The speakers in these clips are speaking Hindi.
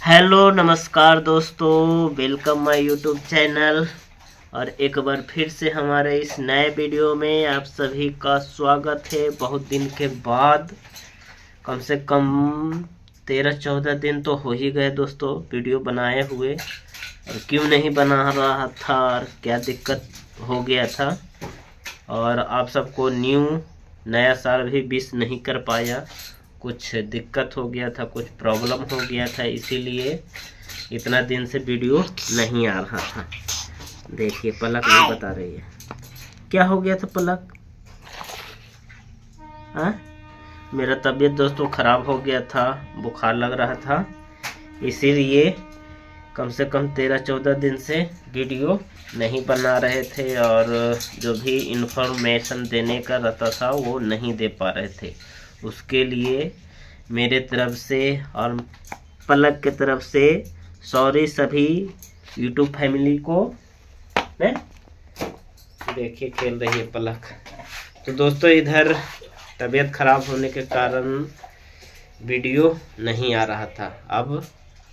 हेलो नमस्कार दोस्तों, वेलकम माय यूट्यूब चैनल। और एक बार फिर से हमारे इस नए वीडियो में आप सभी का स्वागत है। बहुत दिन के बाद, कम से कम 13-14 दिन तो हो ही गए दोस्तों वीडियो बनाए हुए। और क्यों नहीं बना रहा था और क्या दिक्कत हो गया था, और आप सबको नया साल भी विश नहीं कर पाया। कुछ दिक्कत हो गया था, कुछ प्रॉब्लम हो गया था, इसीलिए इतना दिन से वीडियो नहीं आ रहा था। देखिए पलक भी बता रही है क्या हो गया था। पलक मेरा तबीयत दोस्तों ख़राब हो गया था, बुखार लग रहा था, इसीलिए कम से कम 13-14 दिन से वीडियो नहीं बना रहे थे। और जो भी इंफॉर्मेशन देने का रहता था वो नहीं दे पा रहे थे। उसके लिए मेरे तरफ से और पलक के तरफ से सॉरी सभी यूट्यूब फैमिली को। देखिए खेल रही है पलक। तो दोस्तों इधर तबीयत खराब होने के कारण वीडियो नहीं आ रहा था। अब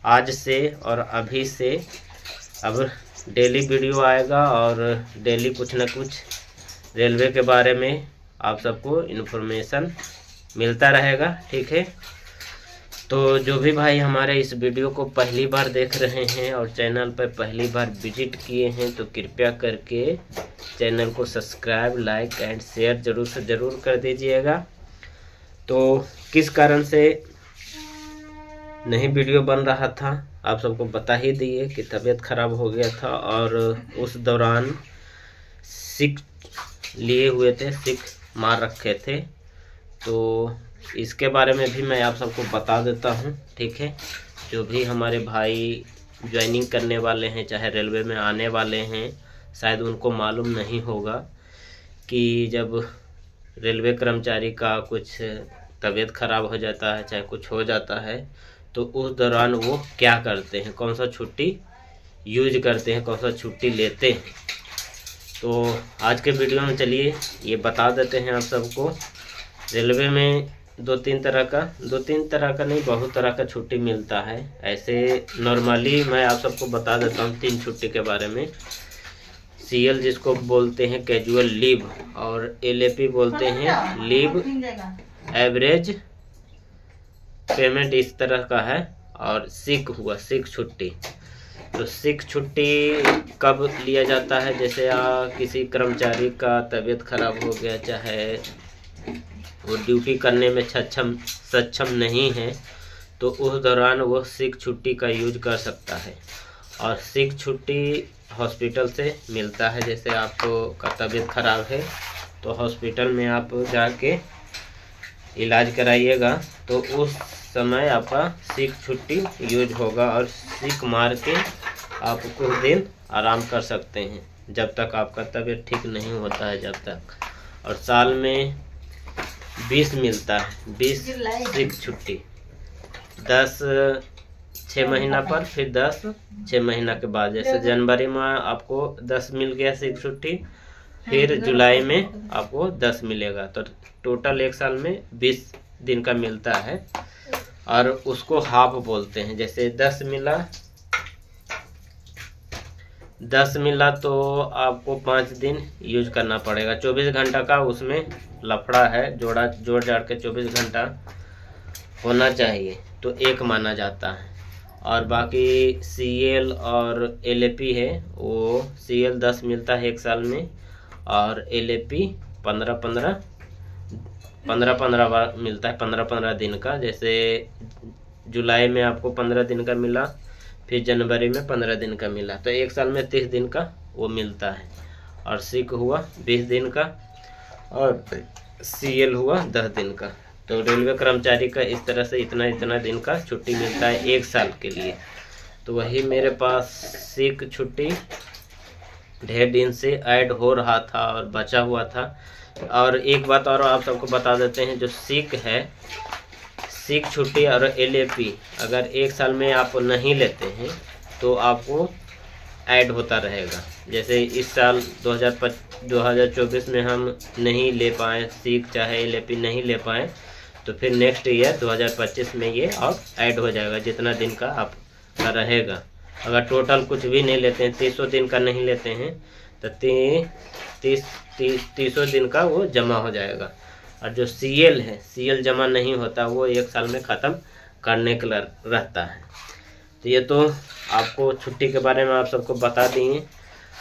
आज से और अभी से अब डेली वीडियो आएगा और डेली कुछ न कुछ रेलवे के बारे में आप सबको इन्फॉर्मेशन मिलता रहेगा, ठीक है। तो जो भी भाई हमारे इस वीडियो को पहली बार देख रहे हैं और चैनल पर पहली बार विजिट किए हैं तो कृपया करके चैनल को सब्सक्राइब, लाइक एंड शेयर ज़रूर से ज़रूर कर दीजिएगा। तो किस कारण से नहीं वीडियो बन रहा था आप सबको बता ही दिए कि तबीयत खराब हो गया था और उस दौरान सिक लिए हुए थे, सिक मार रखे थे। तो इसके बारे में भी मैं आप सबको बता देता हूँ, ठीक है। जो भी हमारे भाई ज्वाइनिंग करने वाले हैं, चाहे रेलवे में आने वाले हैं, शायद उनको मालूम नहीं होगा कि जब रेलवे कर्मचारी का कुछ तबीयत खराब हो जाता है, चाहे कुछ हो जाता है, तो उस दौरान वो क्या करते हैं, कौन सा छुट्टी यूज करते हैं, कौन सा छुट्टी लेते हैं। तो आज के वीडियो में चलिए ये बता देते हैं आप सबको। रेलवे में दो तीन तरह का नहीं, बहुत तरह का छुट्टी मिलता है। ऐसे नॉर्मली मैं आप सबको बता देता हूँ 3 छुट्टी के बारे में। CL जिसको बोलते हैं कैजुअल लीव, और LAP बोलते हैं लीव एवरेज पेमेंट, इस तरह का है। और सिक छुट्टी। तो सिक छुट्टी कब लिया जाता है, जैसे किसी कर्मचारी का तबीयत खराब हो गया, चाहे वो ड्यूटी करने में सक्षम नहीं है, तो उस दौरान वो सिक छुट्टी का यूज कर सकता है। और सिक छुट्टी हॉस्पिटल से मिलता है। जैसे आपको का तबीयत खराब है तो हॉस्पिटल में आप जाके इलाज कराइएगा, तो उस समय आपका सिक छुट्टी यूज होगा। और सिक मार के आप कुछ दिन आराम कर सकते हैं, जब तक आपका तबीयत ठीक नहीं होता है, जब तक। और साल में 20 मिलता है, 20 सिक छुट्टी। 10 6 महीना पर, फिर 10 6 महीना के बाद। जैसे जनवरी में आपको 10 मिल गया सिक छुट्टी, फिर जुलाई में आपको 10 मिलेगा। तो टोटल एक साल में 20 दिन का मिलता है। और उसको हाफ बोलते हैं। जैसे 10 मिला तो आपको 5 दिन यूज करना पड़ेगा। 24 घंटा का उसमें लफड़ा है, जोड़ जाड़ के 24 घंटा होना चाहिए, तो एक माना जाता है। और बाकी CL और LAP है, वो CL 10 मिलता है एक साल में, और LAP 15-15 मिलता है, 15-15 दिन का। जैसे जुलाई में आपको 15 दिन का मिला, फिर जनवरी में 15 दिन का मिला, तो एक साल में 30 दिन का वो मिलता है। और सिक हुआ 20 दिन का, और CL हुआ 10 दिन का। तो रेलवे कर्मचारी का इस तरह से इतना दिन का छुट्टी मिलता है एक साल के लिए। तो वही मेरे पास सिक छुट्टी ढेर दिन से ऐड हो रहा था और बचा हुआ था। और एक बात और आप सबको बता देते हैं, जो सिक छुट्टी और LAP अगर एक साल में आप नहीं लेते हैं तो आपको ऐड होता रहेगा। जैसे इस साल 2024 में हम नहीं ले पाए सिक, चाहे LAP नहीं ले पाए, तो फिर नेक्स्ट ईयर 2025 में ये और ऐड हो जाएगा। जितना दिन का आप का रहेगा। अगर टोटल कुछ भी नहीं लेते हैं, 300 दिन का नहीं लेते हैं, तो 300 दिन का वो जमा हो जाएगा। और जो CL है, CL जमा नहीं होता, वो 1 साल में ख़त्म करने के रहता है। तो ये तो आपको छुट्टी के बारे में आप सबको बता दिए,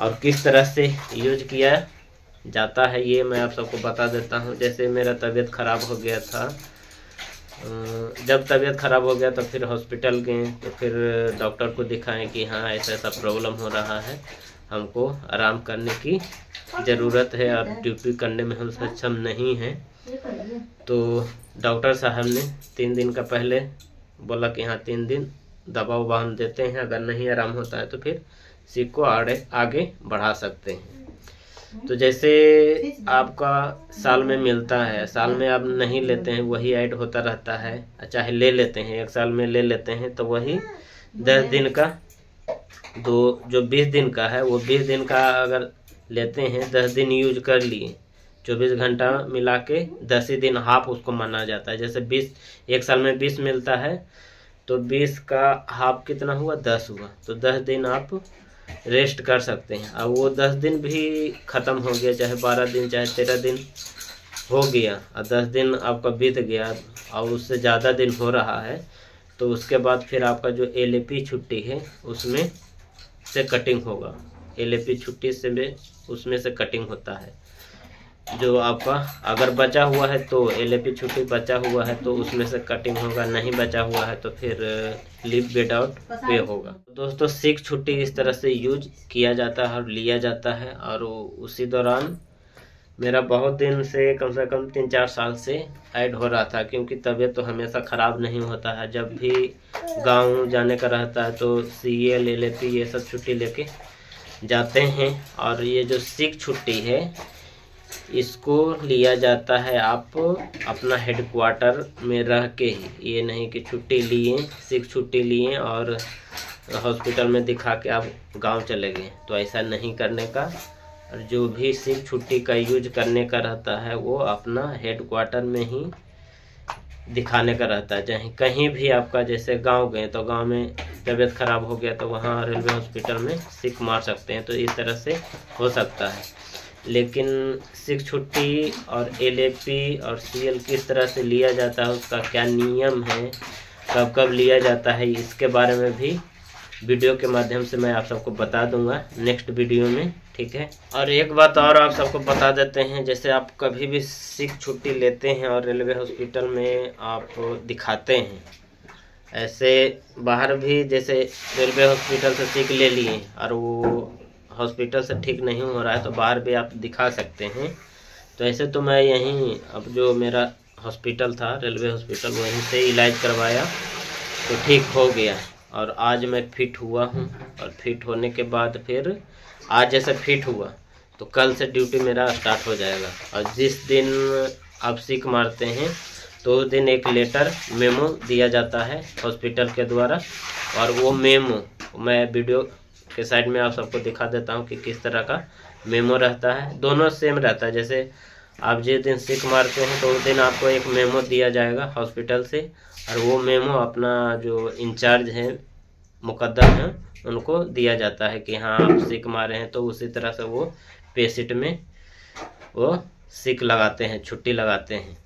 और किस तरह से यूज किया जाता है ये मैं आप सबको बता देता हूँ। जैसे मेरा तबीयत ख़राब हो गया था, जब तबीयत ख़राब हो गया तो फिर हॉस्पिटल गए, तो फिर डॉक्टर को दिखाएं कि हाँ ऐसा ऐसा प्रॉब्लम हो रहा है, हमको आराम करने की ज़रूरत है और ड्यूटी करने में हम सक्षम नहीं हैं। तो डॉक्टर साहब ने 3 दिन का पहले बोला कि हाँ 3 दिन दवा उवा हम देते हैं, अगर नहीं आराम होता है तो फिर सीख को आगे बढ़ा सकते हैं। तो जैसे आपका साल में मिलता है, साल में आप नहीं लेते हैं वही ऐड होता रहता है, चाहे ले लेते हैं 1 साल में ले लेते हैं तो वही 10 दिन का, जो 20 दिन का है वो 20 दिन का अगर लेते हैं, 10 दिन यूज कर लिए, 24 घंटा मिला के 10 ही दिन हाफ उसको माना जाता है। जैसे 1 साल में 20 मिलता है तो 20 का हाफ कितना हुआ, 10 हुआ, तो 10 दिन आप रेस्ट कर सकते हैं। अब वो 10 दिन भी ख़त्म हो गया, चाहे 12 दिन चाहे 13 दिन हो गया, और 10 दिन आपका बीत गया और उससे ज़्यादा दिन हो रहा है, तो उसके बाद फिर आपका जो LAP छुट्टी है उसमें से कटिंग होगा। LAP छुट्टी से भी उसमें से कटिंग होता है। जो आपका अगर बचा हुआ है तो LAP छुट्टी बचा हुआ है तो उसमें से कटिंग होगा, नहीं बचा हुआ है तो फिर लीव विदाउट पे होगा। दोस्तों सिक छुट्टी इस तरह से यूज किया जाता है और लिया जाता है। और उसी दौरान मेरा बहुत दिन से कम 3-4 साल से ऐड हो रहा था, क्योंकि तबीयत तो हमेशा ख़राब नहीं होता है। जब भी गांव जाने का रहता है तो CL LAP ये सब छुट्टी लेके जाते हैं। और ये जो सिक छुट्टी है इसको लिया जाता है आप अपना हेडक्वार्टर में रह के ही, ये नहीं कि छुट्टी लिए, सिक छुट्टी लिए और हॉस्पिटल में दिखा के आप गांव चले गए, तो ऐसा नहीं करने का। और जो भी सिक छुट्टी का यूज करने का रहता है वो अपना हेडक्वार्टर में ही दिखाने का रहता है। चाहे कहीं भी आपका, जैसे गांव गए तो गांव में तबीयत ख़राब हो गया तो वहाँ रेलवे हॉस्पिटल में सिक मार सकते हैं, तो इस तरह से हो सकता है। लेकिन सिक छुट्टी और LAP और CL किस तरह से लिया जाता है, उसका क्या नियम है, कब कब लिया जाता है, इसके बारे में भी वीडियो के माध्यम से मैं आप सबको बता दूंगा नेक्स्ट वीडियो में, ठीक है। और एक बात और आप सबको बता देते हैं, जैसे आप कभी भी सिक छुट्टी लेते हैं और रेलवे हॉस्पिटल में आप दिखाते हैं, ऐसे बाहर भी जैसे रेलवे हॉस्पिटल से सिक ले लिए और वो हॉस्पिटल से ठीक नहीं हो रहा है तो बाहर भी आप दिखा सकते हैं। तो ऐसे तो मैं यहीं, अब जो मेरा हॉस्पिटल था रेलवे हॉस्पिटल, वहीं से इलाज करवाया तो ठीक हो गया। और आज मैं फिट हुआ हूँ, और फिट होने के बाद फिर आज जैसे फिट हुआ तो कल से ड्यूटी मेरा स्टार्ट हो जाएगा। और जिस दिन आप सिक मारते हैं तो उस दिन एक लेटर मेमो दिया जाता है हॉस्पिटल के द्वारा, और वो मेमो मैं वीडियो के साइड में आप सबको दिखा देता हूँ कि किस तरह का मेमो रहता है। दोनों सेम रहता है। जैसे आप जिस दिन सिक मारते हैं तो उस दिन आपको एक मेमो दिया जाएगा हॉस्पिटल से, और वो मेमो अपना जो इंचार्ज हैं, मुकद्दम हैं, उनको दिया जाता है कि हाँ आप सिक मारे हैं। तो उसी तरह से वो पेशेंट में वो सिक लगाते हैं, छुट्टी लगाते हैं,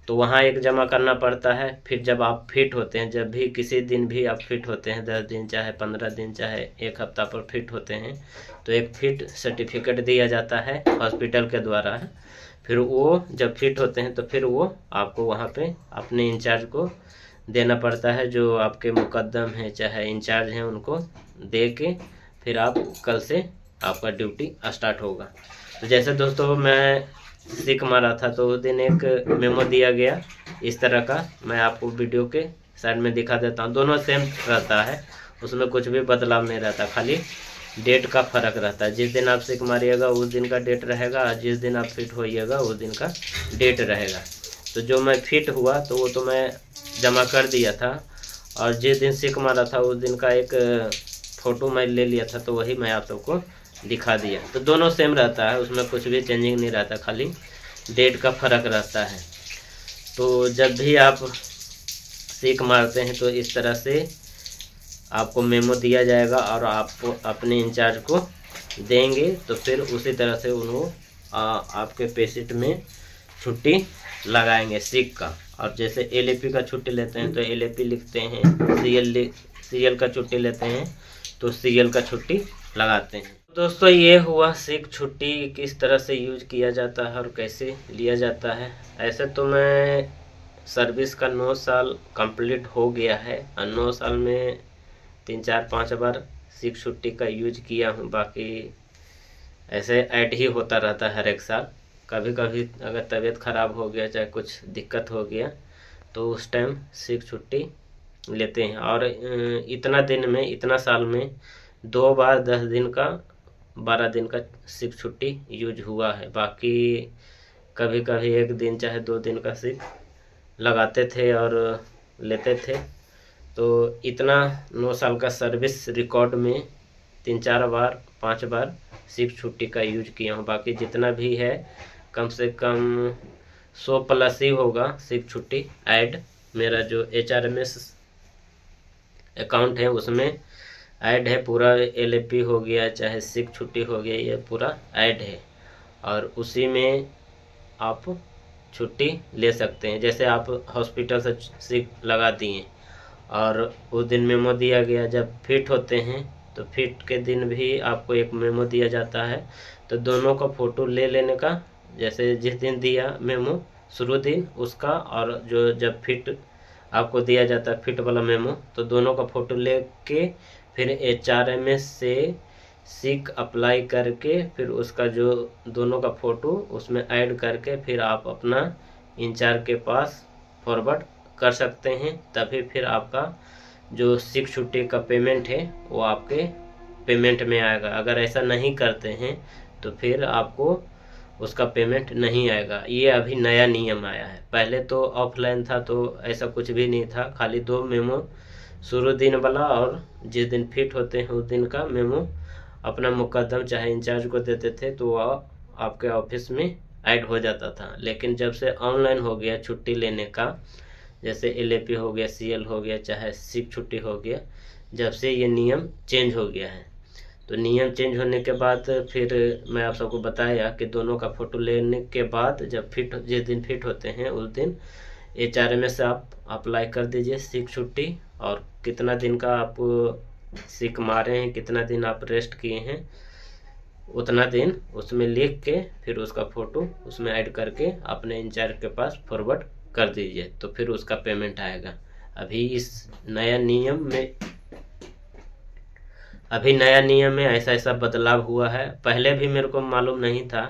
तो वहाँ एक जमा करना पड़ता है। फिर जब आप फिट होते हैं, जब भी किसी दिन भी आप फिट होते हैं, 10 दिन चाहे 15 दिन चाहे 1 हफ्ता पर फिट होते हैं, तो एक फिट सर्टिफिकेट दिया जाता है हॉस्पिटल के द्वारा। फिर वो जब फिट होते हैं तो फिर वो आपको वहाँ पे अपने इंचार्ज को देना पड़ता है, जो आपके मुकद्दम है चाहे इंचार्ज हैं, उनको दे के फिर आप कल से आपका ड्यूटी स्टार्ट होगा। तो जैसे दोस्तों मैं सिक मारा था तो उस दिन एक मेमो दिया गया इस तरह का, मैं आपको वीडियो के साइड में दिखा देता हूँ। दोनों सेम रहता है, उसमें कुछ भी बदलाव नहीं रहता, खाली डेट का फ़र्क रहता है। जिस दिन आप सिक मारिएगा उस दिन का डेट रहेगा, और जिस दिन आप फिट होइएगा उस दिन का डेट रहेगा। तो जो मैं फिट हुआ तो वो तो मैं जमा कर दिया था, और जिस दिन सिक मारा था उस दिन का एक फ़ोटो मैं ले लिया था, तो वही मैं आप सबको दिखा दिया। तो दोनों सेम रहता है, उसमें कुछ भी चेंजिंग नहीं रहता, खाली डेट का फ़र्क रहता है। तो जब भी आप सिक मारते हैं तो इस तरह से आपको मेमो दिया जाएगा और आप अपने इंचार्ज को देंगे, तो फिर उसी तरह से उन्होंने आपके पेशेंट में छुट्टी लगाएंगे सिक का। और जैसे एलएपी का छुट्टी लेते हैं तो एलएपी लिखते हैं, सीएल का छुट्टी लेते हैं तो सीएल का छुट्टी लगाते हैं। दोस्तों ये हुआ सिक छुट्टी किस तरह से यूज किया जाता है और कैसे लिया जाता है। ऐसे तो मैं सर्विस का 9 साल कंप्लीट हो गया है और 9 साल में 3-4-5 बार सिक छुट्टी का यूज किया हूँ। बाकी ऐसे ऐड ही होता रहता है हर एक साल। कभी कभी अगर तबीयत ख़राब हो गया, चाहे कुछ दिक्कत हो गया, तो उस टाइम सिक छुट्टी लेते हैं। और इतना दिन में, इतना साल में 2 बार 10 दिन का 12 दिन का सिक छुट्टी यूज हुआ है। बाकी कभी कभी 1 दिन चाहे 2 दिन का सिक लगाते थे और लेते थे। तो इतना 9 साल का सर्विस रिकॉर्ड में 3-4 बार 5 बार सिक छुट्टी का यूज किया हूँ। बाकी जितना भी है कम से कम 100+ ही होगा सिक छुट्टी ऐड। मेरा जो HRMS अकाउंट है उसमें ऐड है पूरा। एलएपी हो गया चाहे सिक छुट्टी हो गया, ये पूरा ऐड है और उसी में आप छुट्टी ले सकते हैं। जैसे आप हॉस्पिटल से सिक लगा दिए और उस दिन मेमो दिया गया, जब फिट होते हैं तो फिट के दिन भी आपको एक मेमो दिया जाता है। तो दोनों का फ़ोटो ले लेने का, जैसे जिस दिन दिया मेमो शुरू दिन उसका, और जो जब फिट आपको दिया जाता है फिट वाला मेमो, तो दोनों का फ़ोटो लेके फिर HRMS से सिक अप्लाई करके फिर उसका जो दोनों का फ़ोटो उसमें ऐड करके फिर आप अपना इंचार्ज के पास फॉरवर्ड कर सकते हैं। तभी फिर आपका जो सिक छुट्टी का पेमेंट है वो आपके पेमेंट में आएगा। अगर ऐसा नहीं करते हैं तो फिर आपको उसका पेमेंट नहीं आएगा। ये अभी नया नियम आया है, पहले तो ऑफलाइन था तो ऐसा कुछ भी नहीं था। खाली 2 मेमो, शुरू दिन वाला और जिस दिन फिट होते हैं उस दिन का मेमो अपना मुकदम चाहे इंचार्ज को देते थे तो वह आपके ऑफिस में ऐड हो जाता था। लेकिन जब से ऑनलाइन हो गया छुट्टी लेने का, जैसे एलएपी हो गया, सीएल हो गया, चाहे सिक छुट्टी हो गया, जब से ये नियम चेंज हो गया है, तो नियम चेंज होने के बाद फिर मैं आप सबको बताया कि दोनों का फ़ोटो लेने के बाद जब फिट, जिस दिन फिट होते हैं उस दिन HRMS से आप अप्लाई कर दीजिए सिक छुट्टी। और कितना दिन का आप सिक मारे हैं, कितना दिन आप रेस्ट किए हैं, उतना दिन उसमें लिख के फिर उसका फ़ोटो उसमें ऐड करके अपने इंचार्ज के पास फॉरवर्ड कर दीजिए, तो फिर उसका पेमेंट आएगा। अभी नया नियम में ऐसा बदलाव हुआ है। पहले भी मेरे को मालूम नहीं था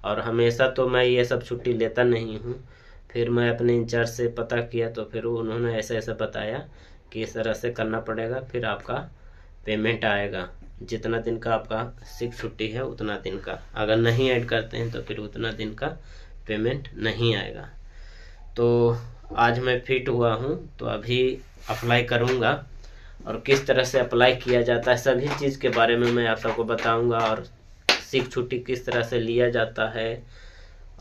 और हमेशा तो मैं ये सब छुट्टी लेता नहीं हूँ। फिर मैं अपने इंचार्ज से पता किया तो फिर उन्होंने ऐसा बताया कि इस तरह से करना पड़ेगा, फिर आपका पेमेंट आएगा। जितना दिन का आपका सिक छुट्टी है उतना दिन का, अगर नहीं ऐड करते हैं तो फिर उतना दिन का पेमेंट नहीं आएगा। तो आज मैं फिट हुआ हूँ तो अभी अप्लाई करूँगा और किस तरह से अप्लाई किया जाता है सभी चीज़ के बारे में मैं आप सबको बताऊँगा। और सिक छुट्टी किस तरह से लिया जाता है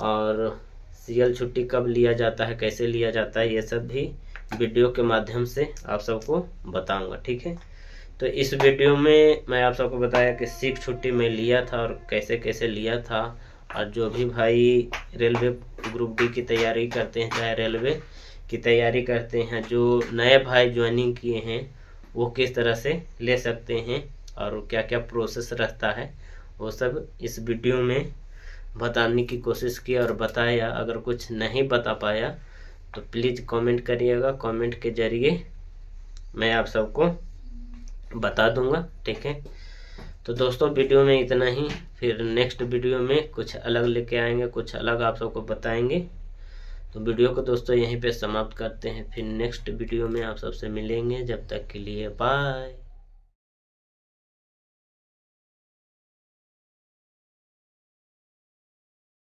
और सीएल छुट्टी कब लिया जाता है, कैसे लिया जाता है, ये सब भी वीडियो के माध्यम से आप सबको बताऊंगा। ठीक है, तो इस वीडियो में मैं आप सबको बताया कि सिक छुट्टी मैं लिया था और कैसे कैसे लिया था। और जो भी भाई रेलवे ग्रुप डी की तैयारी करते हैं, चाहे रेलवे की तैयारी करते हैं, जो नए भाई ज्वाइनिंग किए हैं वो किस तरह से ले सकते हैं और क्या क्या प्रोसेस रहता है, वो सब इस वीडियो में बताने की कोशिश की और बताया। अगर कुछ नहीं बता पाया तो प्लीज़ कमेंट करिएगा, कमेंट के जरिए मैं आप सबको बता दूंगा। ठीक है, तो दोस्तों वीडियो में इतना ही, फिर नेक्स्ट वीडियो में कुछ अलग लेके आएंगे, कुछ अलग आप सबको बताएंगे। तो वीडियो को दोस्तों यहीं पे समाप्त करते हैं, फिर नेक्स्ट वीडियो में आप सबसे मिलेंगे। जब तक के लिए बाय।